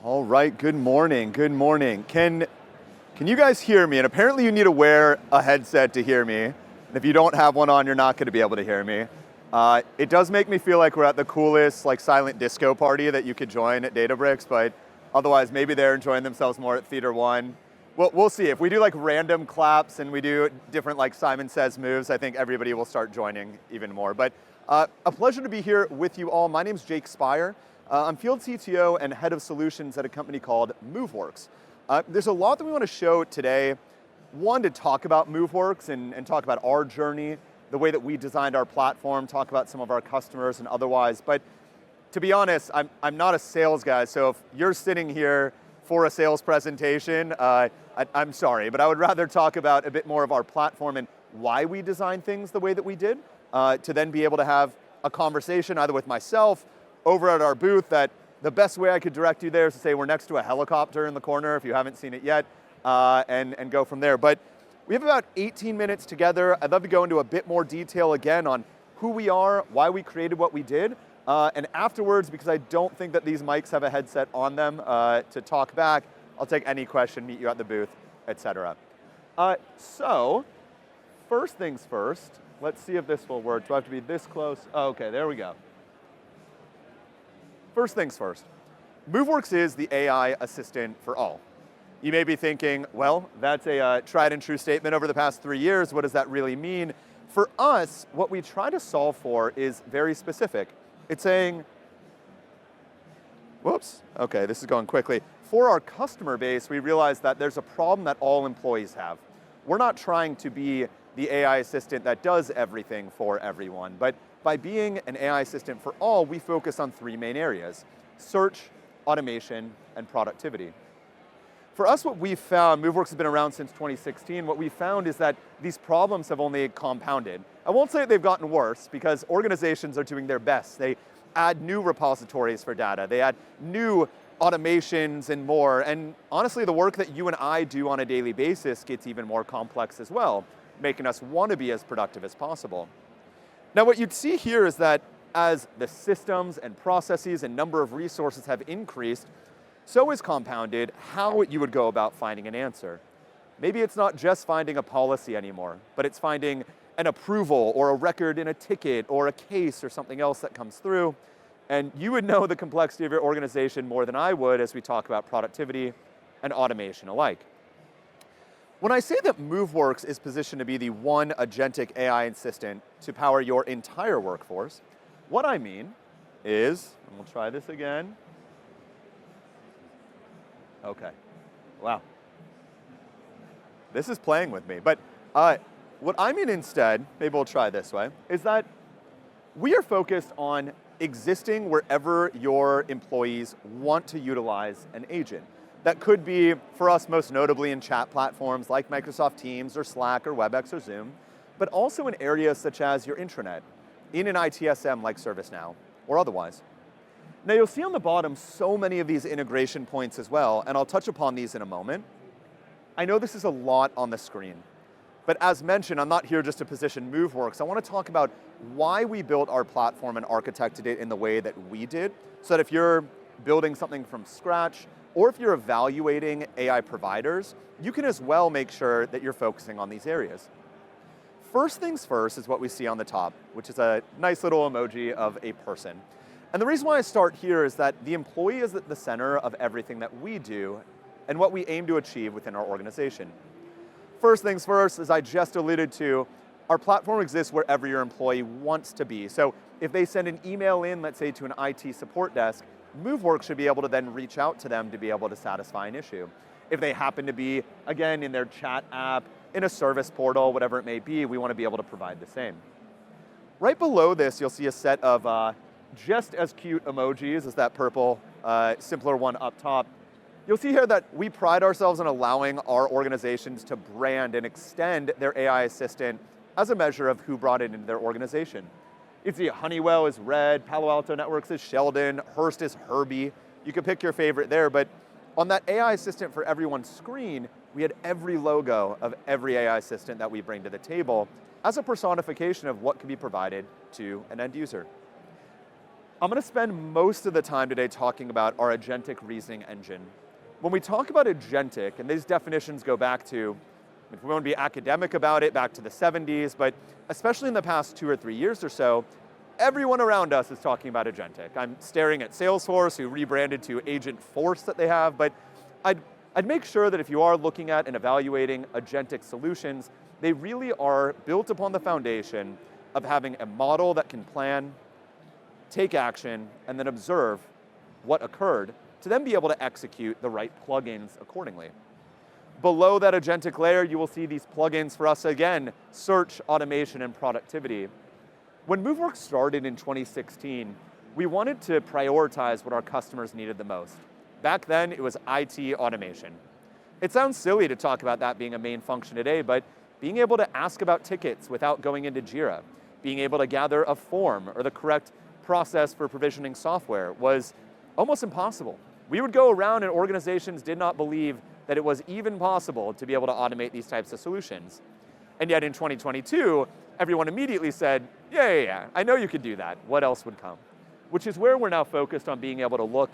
All right, good morning, good morning. Can you guys hear me? And apparently you need to wear a headset to hear me. And if you don't have one on, you're not gonna be able to hear me. It does make me feel like we're at the coolest silent disco party that you could join at Databricks, but otherwise maybe they're enjoying themselves more at Theater One. We'll see. If we do random claps and we do different Simon Says moves, I think everybody will start joining even more. But a pleasure to be here with you all. My name's Jake Spire. I'm Field CTO and Head of Solutions at a company called Moveworks. There's a lot that we want to show today. One, to talk about Moveworks and talk about our journey, the way that we designed our platform, talk about some of our customers and otherwise. But to be honest, I'm not a sales guy, so if you're sitting here for a sales presentation, I'm sorry, but I would rather talk about a bit more of our platform and why we designed things the way that we did, to then be able to have a conversation either with myself over at our booth. That the best way I could direct you there is to say we're next to a helicopter in the corner if you haven't seen it yet, and go from there. But we have about 18 minutes together. I'd love to go into a bit more detail again on who we are, why we created what we did, and afterwards, because I don't think that these mics have a headset on them to talk back, I'll take any question, meet you at the booth, etc. So, first things first, let's see if this will work. Do I have to be this close? Oh, okay, there we go. First things first, Moveworks is the AI assistant for all. You may be thinking, well, that's a tried and true statement over the past 3 years. What does that really mean? For us, what we try to solve for is very specific. It's saying, whoops, okay, this is going quickly. For our customer base, we realize that there's a problem that all employees have. We're not trying to be the AI assistant that does everything for everyone, but by being an AI assistant for all, we focus on 3 main areas: search, automation, and productivity. For us, what we've found, Moveworks has been around since 2016, what we found is that these problems have only compounded. I won't say they've gotten worse, because organizations are doing their best. They add new repositories for data, they add new automations and more, and honestly, the work that you and I do on a daily basis gets even more complex as well, making us want to be as productive as possible. Now, what you'd see here is that as the systems and processes and number of resources have increased, so is compounded how you would go about finding an answer. Maybe it's not just finding a policy anymore, but it's finding an approval or a record in a ticket or a case or something else that comes through. And you would know the complexity of your organization more than I would as we talk about productivity and automation alike. When I say that Moveworks is positioned to be the one agentic AI assistant to power your entire workforce, what I mean is, and we'll try this again. Okay, wow. This is playing with me, but what I mean instead, maybe we'll try this way, is that we are focused on existing wherever your employees want to utilize an agent. That could be, for us, most notably in chat platforms like Microsoft Teams or Slack or WebEx or Zoom, but also in areas such as your intranet, in an ITSM like ServiceNow, or otherwise. Now, you'll see on the bottom so many of these integration points as well, and I'll touch upon these in a moment. I know this is a lot on the screen, but as mentioned, I'm not here just to position Moveworks. I want to talk about why we built our platform and architected it in the way that we did, so that if you're building something from scratch, or if you're evaluating AI providers, you can as well make sure that you're focusing on these areas. First things first is what we see on the top, which is a nice little emoji of a person. And the reason why I start here is that the employee is at the center of everything that we do and what we aim to achieve within our organization. First things first, as I just alluded to, our platform exists wherever your employee wants to be. So if they send an email in, let's say to an IT support desk, Moveworks should be able to then reach out to them to be able to satisfy an issue. If they happen to be, again, in their chat app, in a service portal, whatever it may be, we want to be able to provide the same. Right below this, you'll see a set of just as cute emojis as that purple, simpler one up top. You'll see here that we pride ourselves on allowing our organizations to brand and extend their AI assistant as a measure of who brought it into their organization. You can see Honeywell is red, Palo Alto Networks is Sheldon, Hearst is Herbie. You can pick your favorite there, but on that AI assistant for everyone screen, we had every logo of every AI assistant that we bring to the table as a personification of what can be provided to an end user. I'm going to spend most of the time today talking about our agentic reasoning engine. When we talk about agentic, and these definitions go back to, if we want to be academic about it, back to the 70s, but especially in the past 2 or 3 years or so, everyone around us is talking about agentic. I'm staring at Salesforce, who rebranded to Agent Force that they have, but I'd make sure that if you are looking at and evaluating agentic solutions, they really are built upon the foundation of having a model that can plan, take action, and then observe what occurred to then be able to execute the right plugins accordingly. Below that agentic layer, you will see these plugins for us, again, search, automation, and productivity. When Moveworks started in 2016, we wanted to prioritize what our customers needed the most. Back then, it was IT automation. It sounds silly to talk about that being a main function today, but being able to ask about tickets without going into Jira, being able to gather a form or the correct process for provisioning software was almost impossible. We would go around and organizations did not believe that it was even possible to be able to automate these types of solutions. And yet in 2022, everyone immediately said, yeah, I know you could do that. What else would come? Which is where we're now focused on being able to look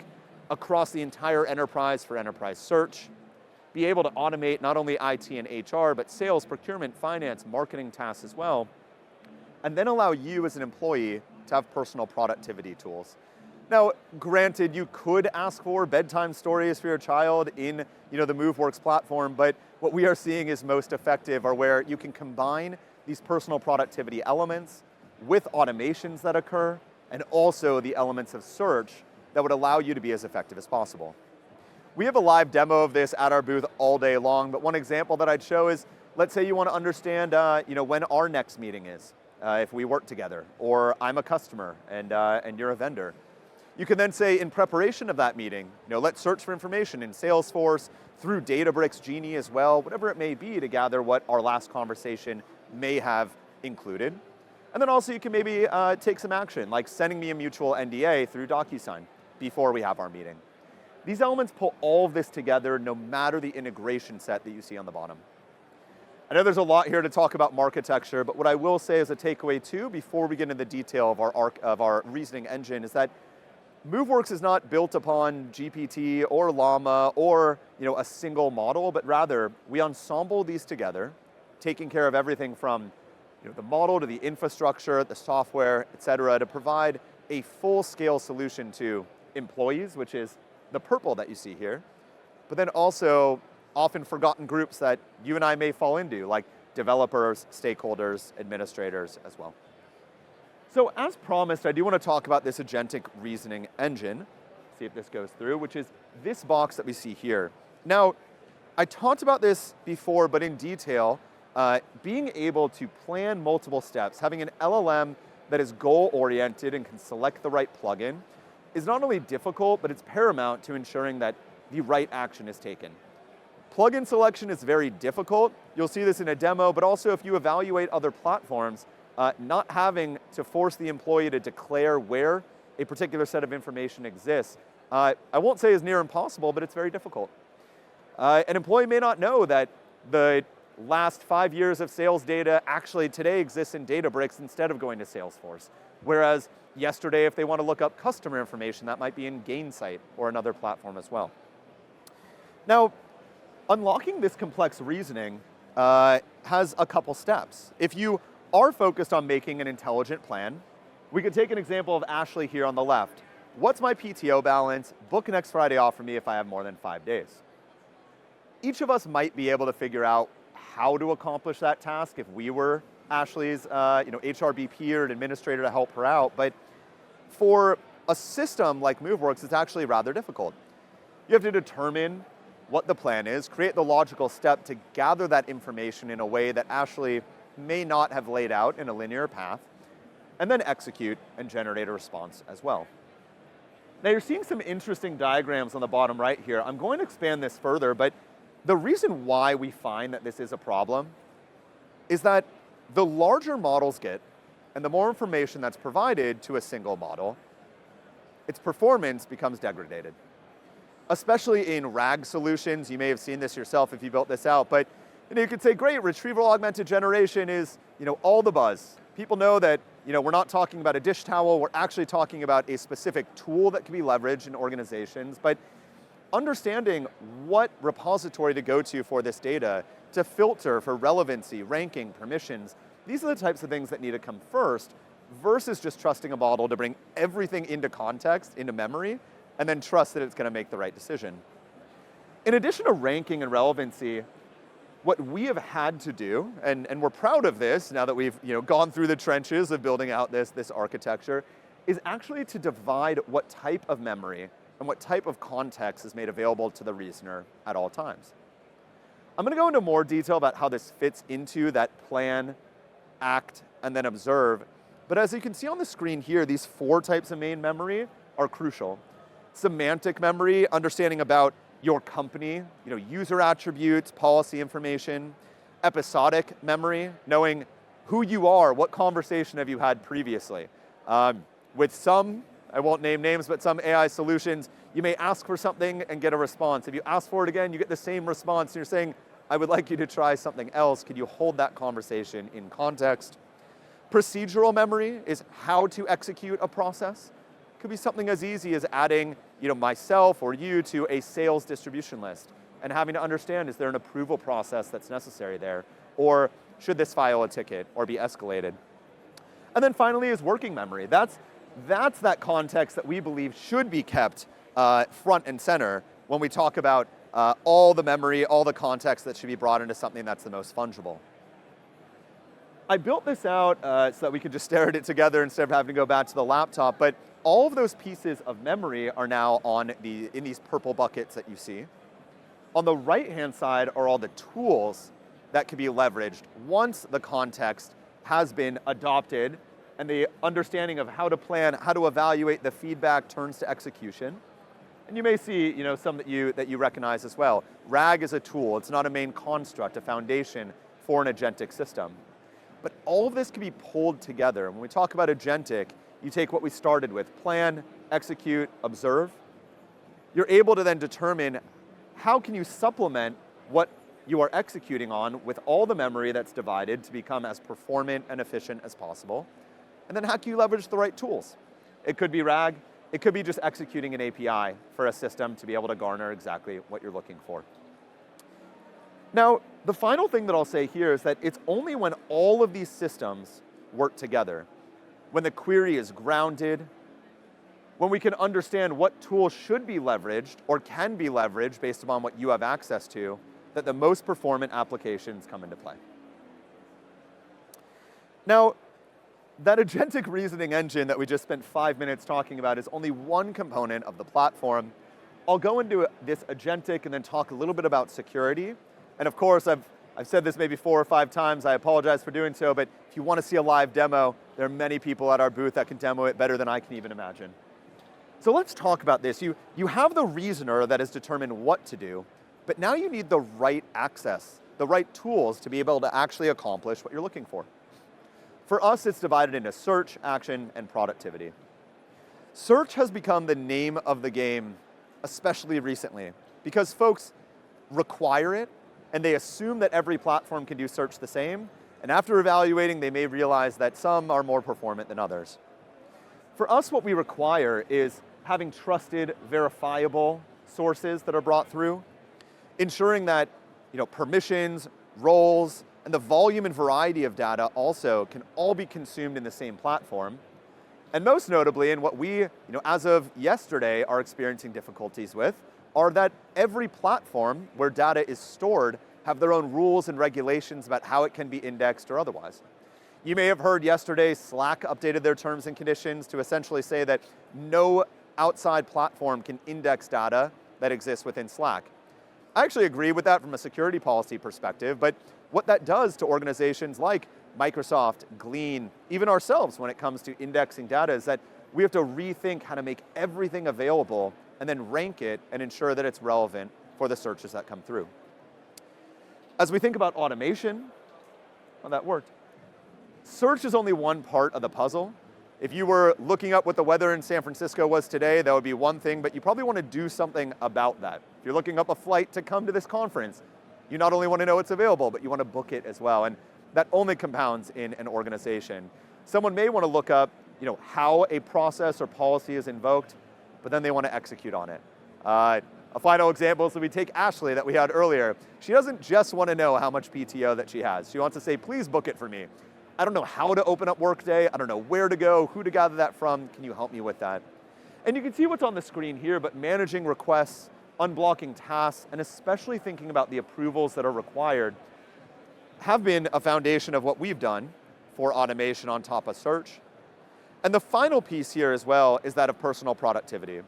across the entire enterprise for enterprise search, be able to automate not only IT and HR, but sales, procurement, finance, marketing tasks as well, and then allow you as an employee to have personal productivity tools. Now, granted, you could ask for bedtime stories for your child in the Moveworks platform, but what we are seeing is most effective are where you can combine these personal productivity elements with automations that occur, and also the elements of search that would allow you to be as effective as possible. We have a live demo of this at our booth all day long, but one example that I'd show is, let's say you want to understand when our next meeting is, if we work together, or I'm a customer and you're a vendor. You can then say, in preparation of that meeting, let's search for information in Salesforce, through Databricks, Genie as well, whatever it may be, to gather what our last conversation may have included. And then also you can maybe take some action, like sending me a mutual NDA through DocuSign before we have our meeting. These elements pull all of this together no matter the integration set that you see on the bottom. I know there's a lot here to talk about architecture, but what I will say as a takeaway too, before we get into the detail of our reasoning engine, is that Moveworks is not built upon GPT or Llama or a single model, but rather we ensemble these together, taking care of everything from the model to the infrastructure, the software, et cetera, to provide a full-scale solution to employees, which is the purple that you see here, but then also often forgotten groups that you and I may fall into, like developers, stakeholders, administrators as well. So as promised, I do want to talk about this agentic reasoning engine, see if this goes through, which is this box that we see here. Now, I talked about this before, but in detail, being able to plan multiple steps, having an LLM that is goal-oriented and can select the right plugin is not only difficult, but it's paramount to ensuring that the right action is taken. Plugin selection is very difficult. You'll see this in a demo, but also if you evaluate other platforms, not having to force the employee to declare where a particular set of information exists, I won't say is near impossible, but it's very difficult. An employee may not know that the last 5 years of sales data actually today exists in Databricks instead of going to Salesforce. Whereas yesterday, if they want to look up customer information, that might be in Gainsight or another platform as well. Now, unlocking this complex reasoning has a couple steps. If you are focused on making an intelligent plan, we could take an example of Ashley here on the left. What's my PTO balance? Book next Friday off for me if I have more than 5 days. Each of us might be able to figure out how to accomplish that task if we were Ashley's HRBP or an administrator to help her out, but for a system like Moveworks, it's actually rather difficult. You have to determine what the plan is, create the logical step to gather that information in a way that Ashley may not have laid out in a linear path, and then execute and generate a response as well. Now you're seeing some interesting diagrams on the bottom right here. I'm going to expand this further, but the reason why we find that this is a problem is that the larger models get, and the more information that's provided to a single model, its performance becomes degraded. Especially in RAG solutions, you may have seen this yourself if you built this out, but you could say, great, retrieval augmented generation is all the buzz. People know that we're not talking about a dish towel, we're actually talking about a specific tool that can be leveraged in organizations, but understanding what repository to go to for this data, to filter for relevancy, ranking, permissions, these are the types of things that need to come first, versus just trusting a model to bring everything into context, into memory, and then trust that it's going to make the right decision. In addition to ranking and relevancy, what we have had to do, and we're proud of this now that we've gone through the trenches of building out this architecture, is actually to divide what type of memory and what type of context is made available to the reasoner at all times. I'm going to go into more detail about how this fits into that plan, act, and then observe. But as you can see on the screen here, these 4 types of main memory are crucial. Semantic memory, understanding about your company, user attributes, policy information. Episodic memory, knowing who you are, what conversation have you had previously. With some, I won't name names, but some AI solutions, you may ask for something and get a response. If you ask for it again, you get the same response, and you're saying, I would like you to try something else. Could you hold that conversation in context? Procedural memory is how to execute a process. Could be something as easy as adding myself or you to a sales distribution list and having to understand, is there an approval process that's necessary there? Or should this file a ticket or be escalated? And then finally is working memory. That's that context that we believe should be kept front and center when we talk about all the memory, all the context that should be brought into something that's the most fungible. I built this out so that we could just stare at it together instead of having to go back to the laptop, but all of those pieces of memory are now in these purple buckets that you see. On the right-hand side are all the tools that can be leveraged once the context has been adopted and the understanding of how to plan, how to evaluate the feedback turns to execution. And you may see some that you recognize as well. RAG is a tool. It's not a main construct, a foundation for an agentic system. But all of this can be pulled together. When we talk about agentic, you take what we started with, plan, execute, observe. You're able to then determine how can you supplement what you are executing on with all the memory that's divided to become as performant and efficient as possible. And then how can you leverage the right tools? It could be RAG. It could be just executing an API for a system to be able to garner exactly what you're looking for. Now, the final thing that I'll say here is that it's only when all of these systems work together, when the query is grounded, when we can understand what tools should be leveraged or can be leveraged based upon what you have access to, that the most performant applications come into play. Now, that agentic reasoning engine that we just spent 5 minutes talking about is only one component of the platform. I'll go into this agentic and then talk a little bit about security. And of course, I've said this maybe 4 or 5 times, I apologize for doing so, but if you want to see a live demo, there are many people at our booth that can demo it better than I can even imagine. So let's talk about this. You have the reasoner that has determined what to do, but now you need the right access, the right tools to be able to actually accomplish what you're looking for. For us, it's divided into search, action, and productivity. Search has become the name of the game, especially recently, because folks require it, and they assume that every platform can do search the same, and after evaluating, they may realize that some are more performant than others. For us, what we require is having trusted, verifiable sources that are brought through, ensuring that permissions, roles, and the volume and variety of data also can all be consumed in the same platform. And most notably, and what we, as of yesterday, are experiencing difficulties with, are that every platform where data is stored have their own rules and regulations about how it can be indexed or otherwise. You may have heard yesterday Slack updated their terms and conditions to essentially say that no outside platform can index data that exists within Slack. I actually agree with that from a security policy perspective, but what that does to organizations like Microsoft, Glean, even ourselves when it comes to indexing data is that we have to rethink how to make everything available and then rank it and ensure that it's relevant for the searches that come through. As we think about automation, well, that worked. Search is only one part of the puzzle. If you were looking up what the weather in San Francisco was today, that would be one thing, but you probably want to do something about that. If you're looking up a flight to come to this conference, you not only want to know it's available, but you want to book it as well. And that only compounds in an organization. Someone may want to look up how a process or policy is invoked, but then they want to execute on it. A final example is that we take Ashley that we had earlier. She doesn't just want to know how much PTO that she has. She wants to say, please book it for me. I don't know how to open up Workday. I don't know where to go, who to gather that from. Can you help me with that? And you can see what's on the screen here, but managing requests, unblocking tasks, and especially thinking about the approvals that are required have been a foundation of what we've done for automation on top of search. And the final piece here as well is that of personal productivity.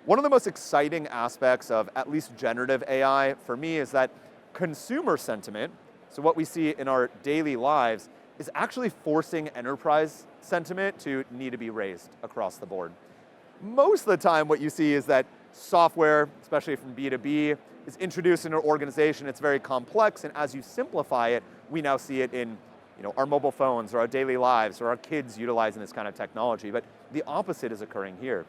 One of the most exciting aspects of at least generative AI for me is that consumer sentiment, so what we see in our daily lives, is actually forcing enterprise sentiment to need to be raised across the board. Most of the time what you see is that software, especially from B2B, is introduced in an organization, it's very complex, and as you simplify it, we now see it in our mobile phones or our daily lives or our kids utilizing this kind of technology, but the opposite is occurring here.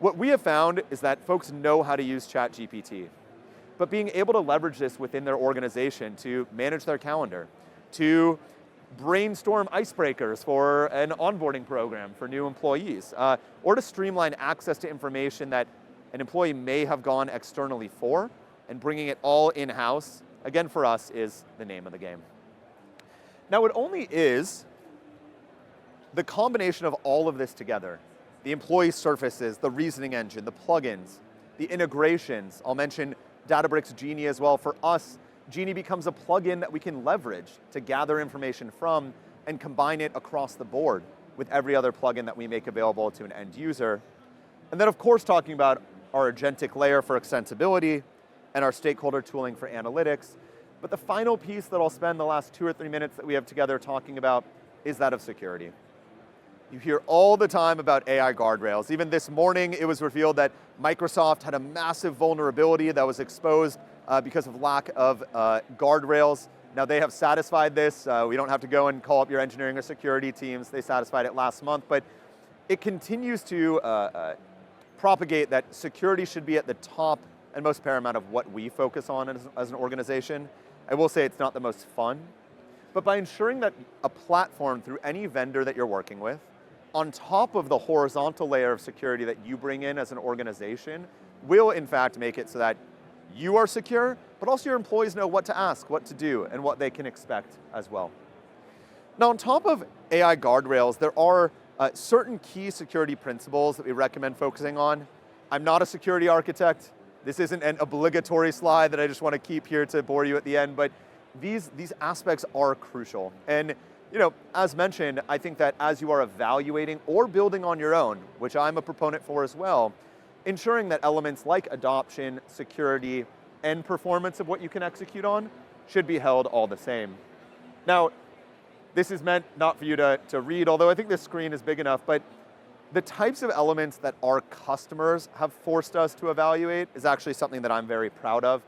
What we have found is that folks know how to use ChatGPT, but being able to leverage this within their organization to manage their calendar, to brainstorm icebreakers for an onboarding program for new employees, or to streamline access to information that an employee may have gone externally for, and bringing it all in-house, again for us, is the name of the game. Now it only is the combination of all of this together, the employee surfaces, the reasoning engine, the plugins, the integrations. I'll mention Databricks Genie as well. For us, Genie becomes a plugin that we can leverage to gather information from and combine it across the board with every other plugin that we make available to an end user. And then of course talking about our agentic layer for extensibility and our stakeholder tooling for analytics. But the final piece that I'll spend the last 2 or 3 minutes that we have together talking about is that of security. You hear all the time about AI guardrails. Even this morning, it was revealed that Microsoft had a massive vulnerability that was exposed because of lack of guardrails. Now they have satisfied this. We don't have to go and call up your engineering or security teams. They satisfied it last month, but it continues to propagate that security should be at the top and most paramount of what we focus on as an organization. I will say it's not the most fun, but by ensuring that a platform through any vendor that you're working with, on top of the horizontal layer of security that you bring in as an organization, will in fact make it so that you are secure, but also your employees know what to ask, what to do, and what they can expect as well. Now on top of AI guardrails, there are certain key security principles that we recommend focusing on. I'm not a security architect. This isn't an obligatory slide that I just want to keep here to bore you at the end, but these aspects are crucial. And as mentioned, I think that as you are evaluating or building on your own, which I'm a proponent for as well, ensuring that elements like adoption, security, and performance of what you can execute on should be held all the same. Now, this is meant not for you to read, although I think this screen is big enough, but the types of elements that our customers have forced us to evaluate is actually something that I'm very proud of.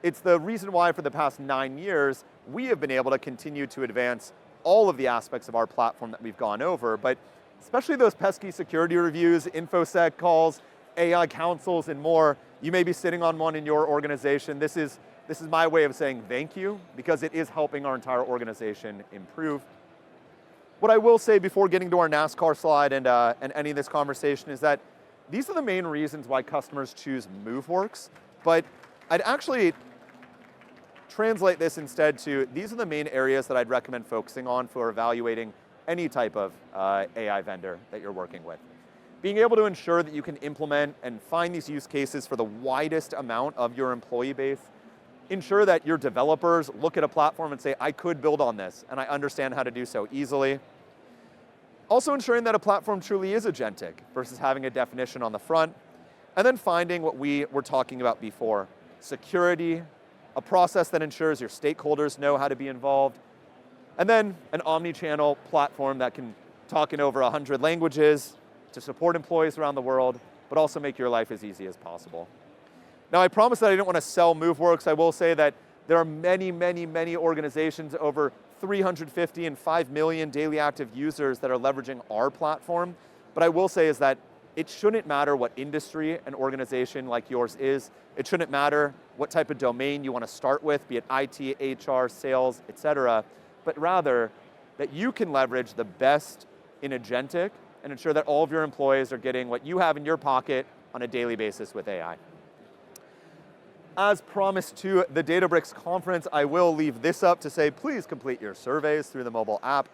It's the reason why for the past 9 years, we have been able to continue to advance all of the aspects of our platform that we've gone over, but especially those pesky security reviews, InfoSec calls, AI councils, and more. You may be sitting on one in your organization. This is my way of saying thank you, because it is helping our entire organization improve. What I will say before getting to our NASCAR slide and ending this conversation is that these are the main reasons why customers choose Moveworks, but I'd actually translate this instead to, these are the main areas that I'd recommend focusing on for evaluating any type of AI vendor that you're working with. Being able to ensure that you can implement and find these use cases for the widest amount of your employee base. Ensure that your developers look at a platform and say, I could build on this, and I understand how to do so easily. Also ensuring that a platform truly is agentic versus having a definition on the front. And then finding what we were talking about before, security, a process that ensures your stakeholders know how to be involved, and then an omni-channel platform that can talk in over 100 languages to support employees around the world, but also make your life as easy as possible. Now, I promise that I didn't want to sell Moveworks. I will say that there are many, many, many organizations, over 350 and 5 million daily active users that are leveraging our platform. But I will say is that it shouldn't matter what industry an organization like yours is. It shouldn't matter what type of domain you want to start with, be it IT, HR, sales, et cetera. but rather that you can leverage the best in agentic and ensure that all of your employees are getting what you have in your pocket on a daily basis with AI. As promised to the Databricks conference, I will leave this up to say, please complete your surveys through the mobile app.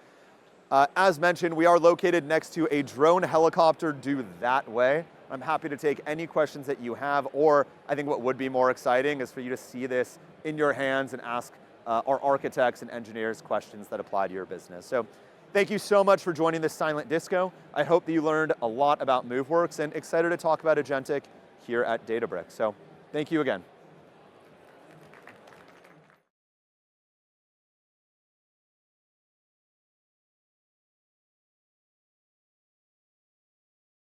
As mentioned, we are located next to a drone helicopter due that way. I'm happy to take any questions that you have, or I think what would be more exciting is for you to see this in your hands and ask our architects and engineers questions that apply to your business. So thank you so much for joining this silent disco. I hope that you learned a lot about Moveworks and excited to talk about agentic here at Databricks. So thank you again.